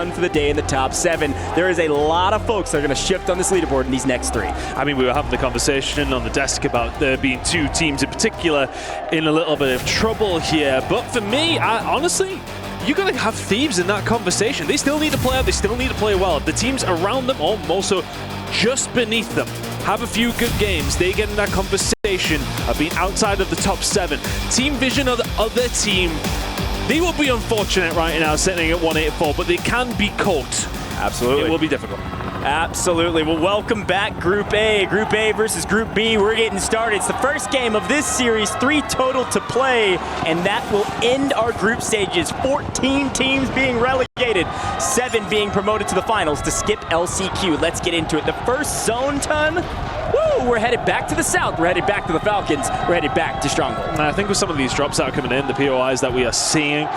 done for the day in the top 7. There is a lot of folks that are going to shift on this leaderboard in these next 3. I mean, we were having the conversation on the desk about there being 2 teams in particular in a little bit of trouble here. But for me, honestly, you're going to have Thieves in that conversation. They still need to play out. They still need to play well. The teams around them, or also just beneath them, have a few good games. They get in that conversation of being outside of the top 7. Team Vision or the other team, they will be unfortunate right now sitting at 184, but they can be caught. Absolutely. It will be difficult. Absolutely. Well, welcome back, Group A. Group A versus Group B. We're getting started. It's the first game of this series, 3 total to play, and that will end our group stages. 14 teams being relegated, 7 being promoted to the finals to skip LCQ. Let's get into it. The first zone ton. Woo! We're headed back to the south. We're headed back to the Falcons. We're headed back to Stronghold. And I think with some of these drops that are coming in, the POIs that we are seeing,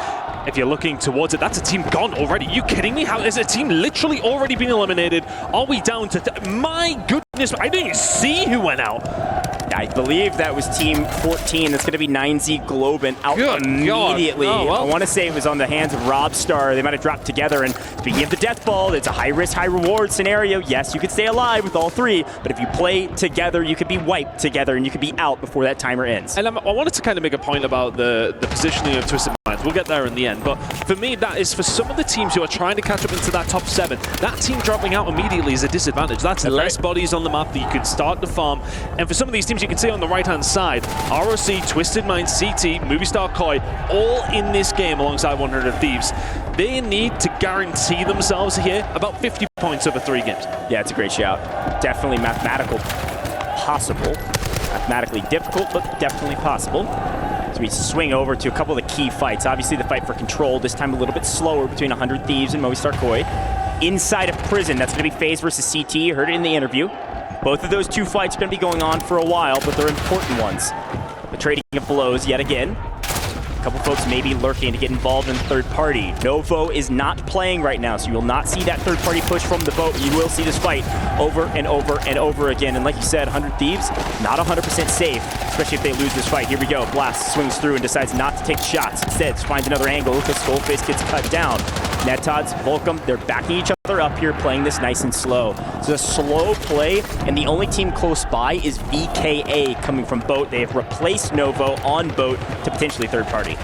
if you're looking towards it, that's a team gone already. Are you kidding me? How is a team literally already been eliminated? Are we down to my goodness, I didn't even see who went out. I believe that was Team 14. That's going to be 9Z Globen out immediately. Oh, well. I want to say it was on the hands of Robstar. They might have dropped together. And speaking of the death ball, it's a high-risk, high-reward scenario. Yes, you could stay alive with all 3, but if you play together, you could be wiped together, and you could be out before that timer ends. And I wanted to kind of make a point about the positioning of Twisted Minds. We'll get there in the end. But for me, that is for some of the teams who are trying to catch up into that top 7. That team dropping out immediately is a disadvantage. That's less bodies on the map that you can start to farm. And for some of these teams, you can see on the right-hand side, ROC, Twisted Minds, CT, Movistar Koi, all in this game alongside 100 Thieves. They need to guarantee themselves here about 50 points over 3 games. Yeah, it's a great shout. Definitely mathematical possible. Mathematically difficult, but definitely possible. So we swing over to a couple of the key fights. Obviously the fight for control, this time a little bit slower between 100 Thieves and Movistar Koi. Inside of Prison, that's going to be FaZe versus CT. You heard it in the interview. Both of those 2 fights are going to be going on for a while, but they're important ones. The trading of blows yet again. A couple folks maybe lurking to get involved in third party. Novo is not playing right now, so you will not see that third party push from the boat. You will see this fight over and over and over again. And like you said, 100 Thieves, not 100% safe, especially if they lose this fight. Here we go. Blast swings through and decides not to take shots. Instead, finds another angle because Skullface gets cut down. Netodds, Volcom, they're backing each other up here, playing this nice and slow. It's a slow play, and the only team close by is VKA coming from boat. They have replaced Novo on boat to potentially third party.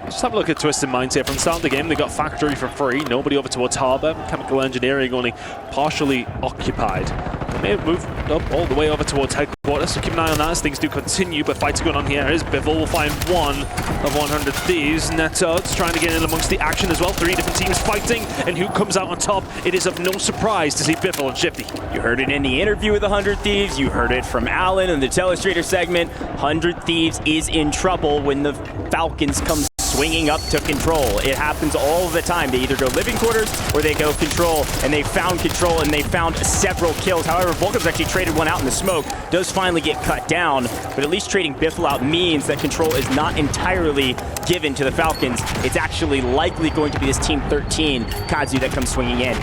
Just have a look at Twisted Minds here. From the start of the game, they got Factory for free. Nobody over towards Harbour. Chemical Engineering only partially occupied. They may have moved up all the way over towards headquarters, so keep an eye on that as things do continue. But fights going on here as Biffle will find 1 of 100 Thieves. Netodds trying to get in amongst the action as well. 3 different teams fighting, and who comes out on top? It is of no surprise to see Biffle and Shifty. You heard it in the interview with 100 Thieves. You heard it from Alan in the Telestrator segment. 100 Thieves is in trouble when the Falcons come swinging up to control. It happens all the time. They either go living quarters or they go control, and they found control and they found several kills. However, Volcom's actually traded one out in the smoke. Does finally get cut down, but at least trading Biffle out means that control is not entirely given to the Falcons. It's actually likely going to be this Team 13 Kazu that comes swinging in.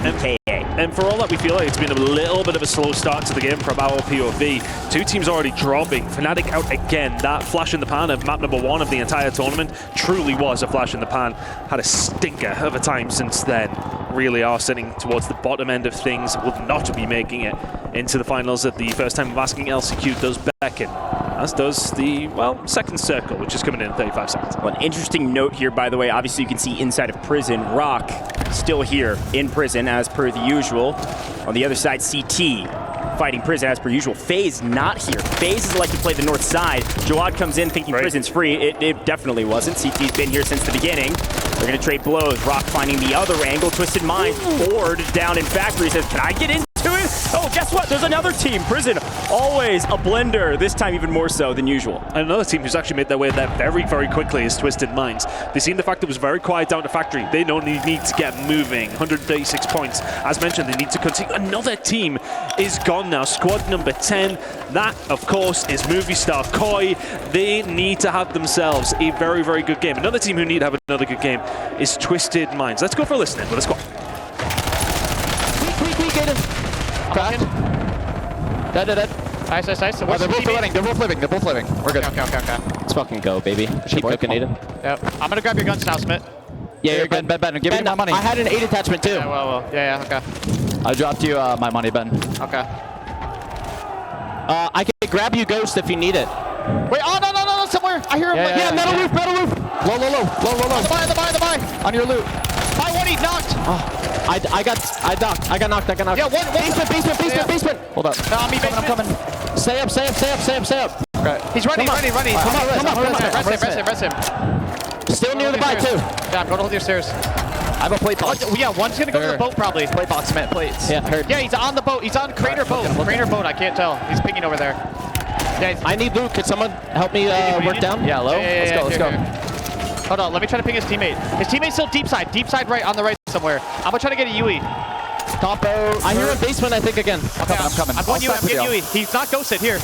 And for all that we feel like it's been a little bit of a slow start to the game from our POV. 2 teams already dropping. Fnatic out again. That flash in the pan of map number 1 of the entire tournament truly was a flash in the pan. Had a stinker of a time since then. Really are sitting towards the bottom end of things. Will not be making it into the finals at the first time of asking. LCQ does beckon, as does the, well, second circle, which is coming in 35 seconds. Well, an interesting note here, by the way, obviously you can see inside of Prison, Rock still here in Prison as per the usual. On the other side, CT fighting Prison as per usual. FaZe not here. FaZe is like to play the north side. Jawad comes in thinking Prison's free. It definitely wasn't. CT's been here since the beginning. They're going to trade blows. Rock finding the other angle. Twisted Minds bored down in Factory. Says, can I get into it? Oh, guess what? There's another team. Prison, always a blender. This time even more so than usual. And another team who's actually made their way there very, very quickly is Twisted Minds. They seen the fact that it was very quiet down to Factory. They don't need to get moving. 136 points. As mentioned, they need to continue. Another team is gone now. Squad number 10. That, of course, is Movistar Koi. They need to have themselves a very, very good game. Another team who need to have another good game is Twisted Minds. Let's go for a listen in with a squad. Weak, get him. Cracked. Dead. Nice. Oh, they're both living. We're good. Okay. Let's fucking go, baby. Keep cooking, Aiden. Yep. I'm gonna grab your guns now, Smith. Yeah, you're good. Ben, give me my money. I had an 8 attachment too. Yeah, well. Yeah, okay. I dropped you my money, Ben. Okay. I can grab you, Ghost, if you need it. Wait, oh, no, somewhere. I hear him. Yeah, metal roof. Low. On the buy. On your loot. Buy one, he knocked. Oh, I got knocked. Yeah, one. Basement. Hold up. No, I'm coming. Stay up. Okay. He's running. Come on. Rest him. Still near the buy, too. Yeah, I'm going to hold your stairs. I have a plate box. Yeah, one's going to go to the boat, probably. Plate box, man. Plates. Yeah, heard. Yeah, he's on the boat. He's on Crater boat. Crater boat, I can't tell. He's pinging over there. Yeah, I need loot. Could someone help me work down? Yeah, low. Let's go. Hold on, let me try to ping his teammate. His teammate's still deep side right, on the right somewhere. I'm gonna try to get a UE. Top boat. I hear him basement, I think, again. I'm coming. I'm going UE, I'm getting UE. He's not ghosted, here.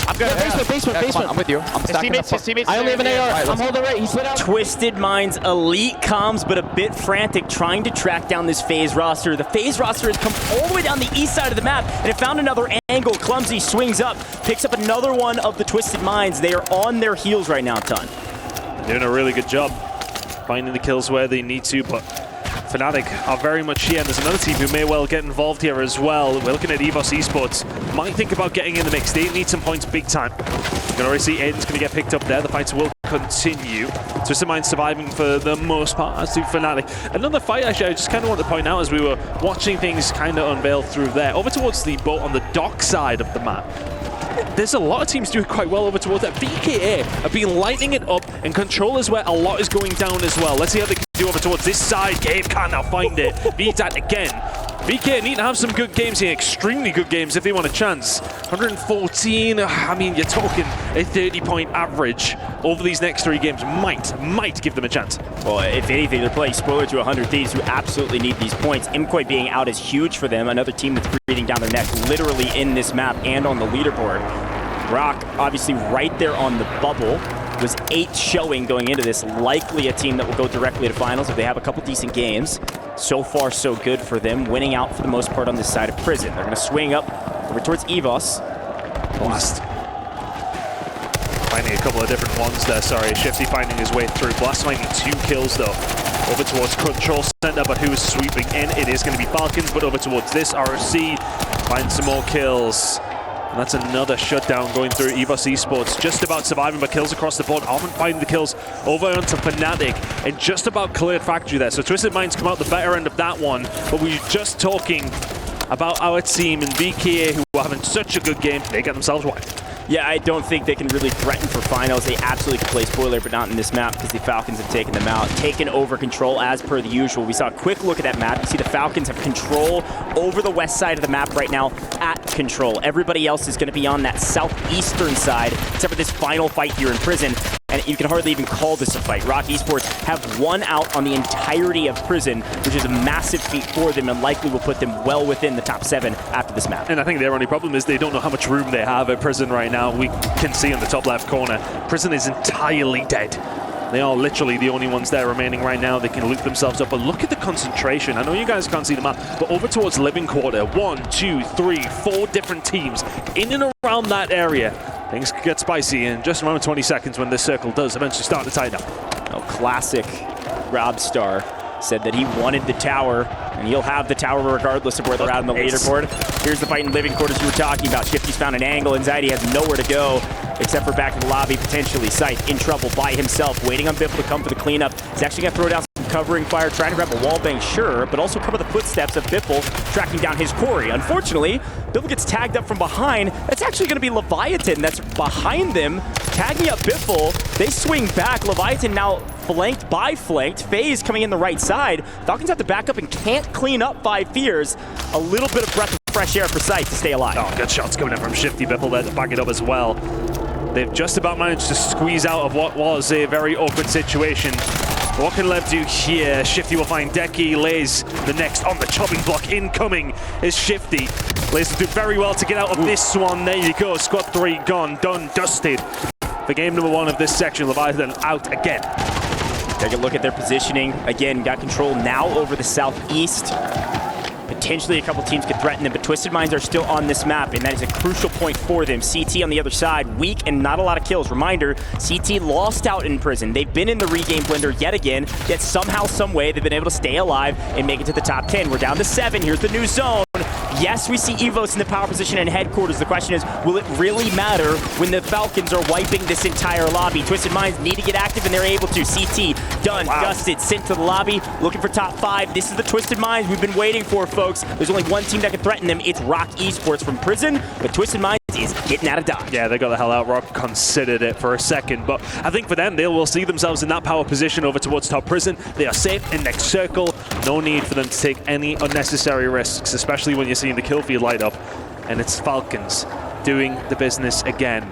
I'm good. Yeah, basement. I'm with you. I'm stacking his teammates. I only have an AR. I'm holding right. He slid out. Twisted Minds, elite comms, but a bit frantic, trying to track down this FaZe roster. The FaZe roster has come all the way down the east side of the map, and it found another angle. Clumsy swings up, picks up another one of the Twisted Minds. They are on their heels right now, Ton. Doing a really good job finding the kills where they need to, but Fnatic are very much here, and there's another team who may well get involved here as well. We're looking at EVOS Esports. Might think about getting in the mix. They need some points big time. You can already see Aiden's going to get picked up there. The fights will continue. Twisted Mind surviving for the most part, as do Fnatic. Another fight, actually, I just kind of want to point out as we were watching things kind of unveil through there. Over towards the boat on the dock side of the map. There's a lot of teams doing quite well over towards that. VKA have been lighting it up, and Control is where a lot is going down as well. Let's see how they can do over towards this side. Gabe can't now find it. VTAT again. VK need to have some good games here, extremely good games if they want a chance. 114, I mean, you're talking a 30-point average over these next 3 games might give them a chance. Well, if anything, they're playing spoiler to 100 Thieves, who absolutely need these points. Imkoi being out is huge for them. Another team that's breathing down their neck, literally in this map and on the leaderboard. Rock, obviously right there on the bubble, was 8th showing going into this. Likely a team that will go directly to finals if they have a couple decent games. So far, so good for them, winning out for the most part on this side of Prison. They're going to swing up over towards EVOS. Blast. Finding a couple of different ones there, sorry. Shifty finding his way through. Blast finding 2 kills though. Over towards Control Center, but who is sweeping in? It is going to be Falcons, but over towards this, ROC finds some more kills. And that's another shutdown going through EVOS Esports. Just about surviving, but kills across the board. Armand finding the kills over onto Fnatic and just about cleared Factory there. So Twisted Minds come out the better end of that one. But we were just talking about our team and VKA, who are having such a good game. They get themselves wiped. Yeah, I don't think they can really threaten for finals. They absolutely can play spoiler, but not in this map because the Falcons have taken them out, taken over control as per the usual. We saw a quick look at that map. You see the Falcons have control over the west side of the map right now at control. Everybody else is going to be on that southeastern side, except for this final fight here in Prison. And you can hardly even call this a fight. Rock Esports have 1 out on the entirety of Prison, which is a massive feat for them and likely will put them well within the top 7 after this map. And I think their only problem is they don't know how much room they have at Prison right now. We can see in the top left corner, Prison is entirely dead. They are literally the only ones there remaining right now. They can loot themselves up, but look at the concentration. I know you guys can't see the map, but over towards Living Quarter, 1, 2, 3, 4 different teams in and around that area. Things could get spicy in just around 20 seconds when this circle does eventually start to tighten up. Oh, classic Robstar said that he wanted the tower, and he'll have the tower regardless of where they're at on the leaderboard. Here's the fight in Living Quarters you were talking about. Shifty's found an angle. Anxiety has nowhere to go except for back in the lobby, potentially. Scythe in trouble by himself, waiting on Biffle to come for the cleanup. He's actually going to throw down some covering fire, trying to grab a wallbang, sure, but also cover the footsteps of Biffle tracking down his quarry. Unfortunately, Biffle gets tagged up from behind. That's actually going to be Leviathan that's behind them, tagging up Biffle. They swing back. Leviathan now flanked by flanked. FaZe coming in the right side. Falcons have to back up and can't clean up by Fears. A little bit of breath of fresh air for Scythe to stay alive. Oh, good shots coming in from Shifty. Biffle there to back it up as well. They've just about managed to squeeze out of what was a very awkward situation. What can Lev do here? Shifty will find Deki. Lays the next on the chopping block. Incoming is Shifty. Lays will do very well to get out of this one. There you go. Squad 3 gone, done, dusted. For game number 1 of this section, Leviathan out again. Take a look at their positioning. Again, got control now over the southeast. Potentially a couple teams could threaten them, but Twisted Minds are still on this map, and that is a crucial point for them. CT on the other side, weak and not a lot of kills. Reminder, CT lost out in prison. They've been in the regame blender yet again, yet somehow, some way, they've been able to stay alive and make it to the top 10. We're down to 7. Here's the new zone. Yes, we see EVOS in the power position in headquarters. The question is, will it really matter when the Falcons are wiping this entire lobby? Twisted Minds need to get active, and they're able to. CT, done, dusted, sent to the lobby, looking for top 5. This is the Twisted Minds we've been waiting for, folks. There's only one team that can threaten them. It's Rock Esports from prison, but Twisted Minds is getting out of Dodge. Yeah, they got the hell out. Rock considered it for a second, but I think for them, they will see themselves in that power position over towards top prison. They are safe in next circle. No need for them to take any unnecessary risks, especially when you're seeing the kill feed light up. And it's Falcons doing the business again.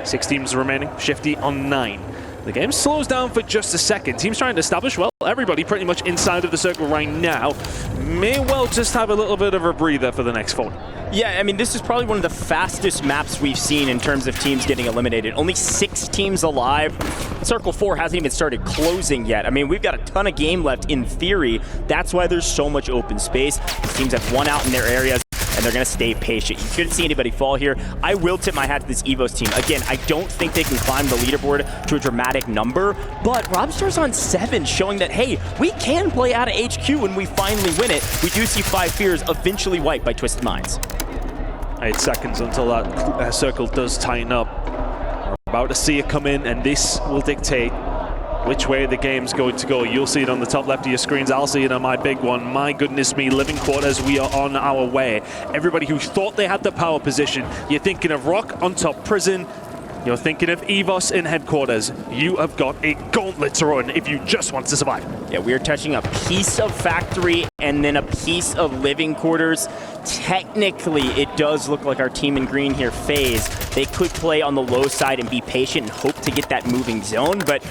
6 teams remaining, Shifty on 9. The game slows down for just a second. Teams trying to establish, well, everybody pretty much inside of the circle right now may well just have a little bit of a breather for the next 4. Yeah, I mean, this is probably one of the fastest maps we've seen in terms of teams getting eliminated. Only 6 teams alive. Circle 4 hasn't even started closing yet. I mean, we've got a ton of game left in theory. That's why there's so much open space. These teams have won out in their areas, and they're going to stay patient. You shouldn't see anybody fall here. I will tip my hat to this EVOS team. Again, I don't think they can climb the leaderboard to a dramatic number, but Robster's on 7, showing that, hey, we can play out of HQ when we finally win it. We do see 5 Fears eventually wiped by Twisted Minds. 8 seconds until that circle does tighten up. We're about to see it come in, and this will dictate which way the game's going to go. You'll see it on the top left of your screens. I'll see it on my big one. My goodness me, living quarters, we are on our way. Everybody who thought they had the power position, you're thinking of Rock on top prison. You're thinking of EVOS in headquarters. You have got a gauntlet to run if you just want to survive. Yeah, we are touching a piece of factory and then a piece of living quarters. Technically, it does look like our team in green here, FaZe. They could play on the low side and be patient and hope to get that moving zone, but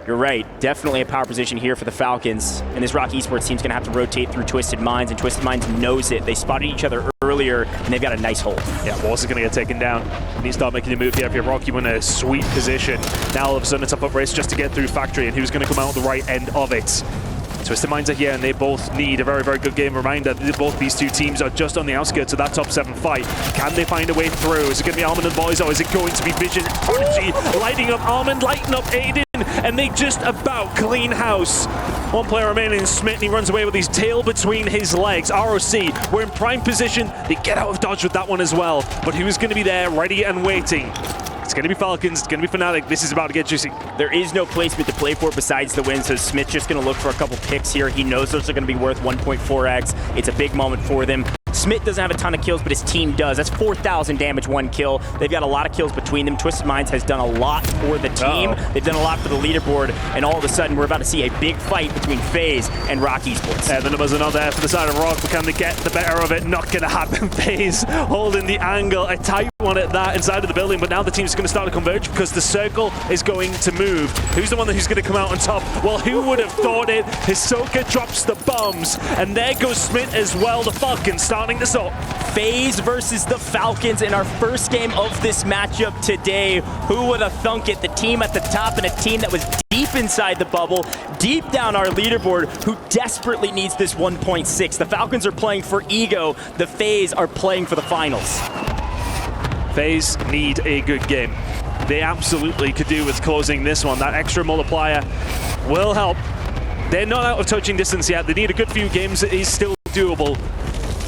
you're right, definitely a power position here for the Falcons. And this Rock Esports team's gonna have to rotate through Twisted Minds, and Twisted Minds knows it. They spotted each other earlier, and they've got a nice hold. Yeah, Walls are gonna get taken down. You need to start making a move here. If you're Rock, you want a sweet position. Now all of a sudden it's a foot race just to get through Factory, and who's gonna come out the right end of it? Twisted Minds are here, and they both need a very, very good game. Reminder, both these 2 teams are just on the outskirts of that top 7 fight. Can they find a way through? Is it going to be Almond and Boys, or is it going to be Vision Prodigy lighting up Almond, lighting up Aiden, and they just about clean house. 1 player remaining, Smith, and he runs away with his tail between his legs. ROC, we're in prime position. They get out of dodge with that one as well. But who's going to be there, ready and waiting? It's going to be Falcons, it's going to be Fnatic. This is about to get juicy. There is no placement to play for besides the win, so Smith's just going to look for a couple picks here. He knows those are going to be worth 1.4x. It's a big moment for them. Smith doesn't have a ton of kills, but his team does. That's 4,000 damage, 1 kill. They've got a lot of kills between them. Twisted Minds has done a lot for the team. They've done a lot for the leaderboard, and all of a sudden, we're about to see a big fight between FaZe and Rock Esports. Yeah, the numbers are not there for the side of Rock, but can they get the better of it? Not going to happen. FaZe holding the angle, a tight one at that inside of the building, but now the team's going to start to converge because the circle is going to move. Who's the one who's going to come out on top? Well, who would have thought it? Hisoka drops the bombs, and there goes Smith as well. The Falcons starting this up. FaZe versus the Falcons in our first game of this matchup today. Who would have thunk it? The team at the top and a team that was deep inside the bubble, deep down our leaderboard, who desperately needs this 1.6. The Falcons are playing for ego. The FaZe are playing for the finals. FaZe need a good game. They absolutely could do with closing this one. That extra multiplier will help. They're not out of touching distance yet. They need a good few games. It is still doable.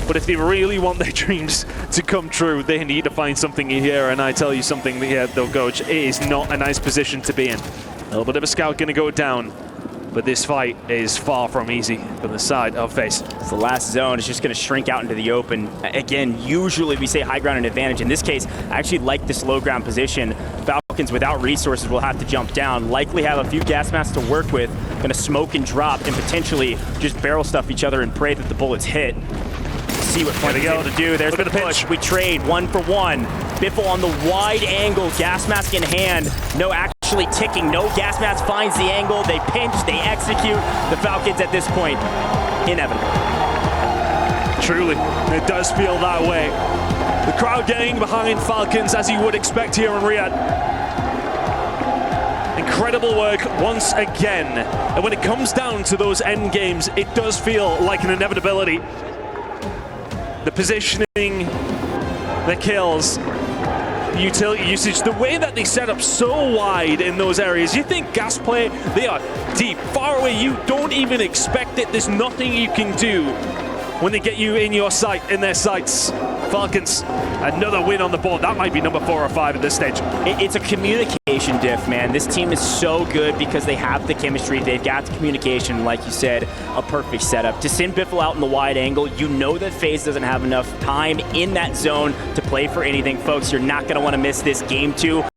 But if they really want their dreams to come true, they need to find something here. And I tell you something here, though, Coach, it is not a nice position to be in. A little bit of a scout going to go down. But this fight is far from easy from the side of FaZe. It's the last zone. It's just going to shrink out into the open. Again, usually we say high ground and advantage. In this case, I actually like this low ground position. Falcons without resources will have to jump down. Likely have a few gas masks to work with. Going to smoke and drop and potentially just barrel stuff each other and pray that the bullets hit. See what Fnatic's able to do. There's the push. We trade 1 for 1. Biffle on the wide angle, gas mask in hand. No actually ticking. No gas mask finds the angle. They pinch, they execute. The Falcons at this point, inevitable. Truly, it does feel that way. The crowd getting behind Falcons as you would expect here in Riyadh. Incredible work once again. And when it comes down to those end games, it does feel like an inevitability. the positioning, the kills, utility usage, the way that they set up so wide in those areas. You think gas play, they are deep, far away. You don't even expect it. There's nothing you can do when they get you in your sight, in their sights. Falcons, another win on the board. That might be number 4 or 5 at this stage. It's a communication diff, man. This team is so good because they have the chemistry. They've got the communication, like you said, a perfect setup. To send Biffle out in the wide angle, you know that FaZe doesn't have enough time in that zone to play for anything. Folks, you're not going to want to miss this game 2.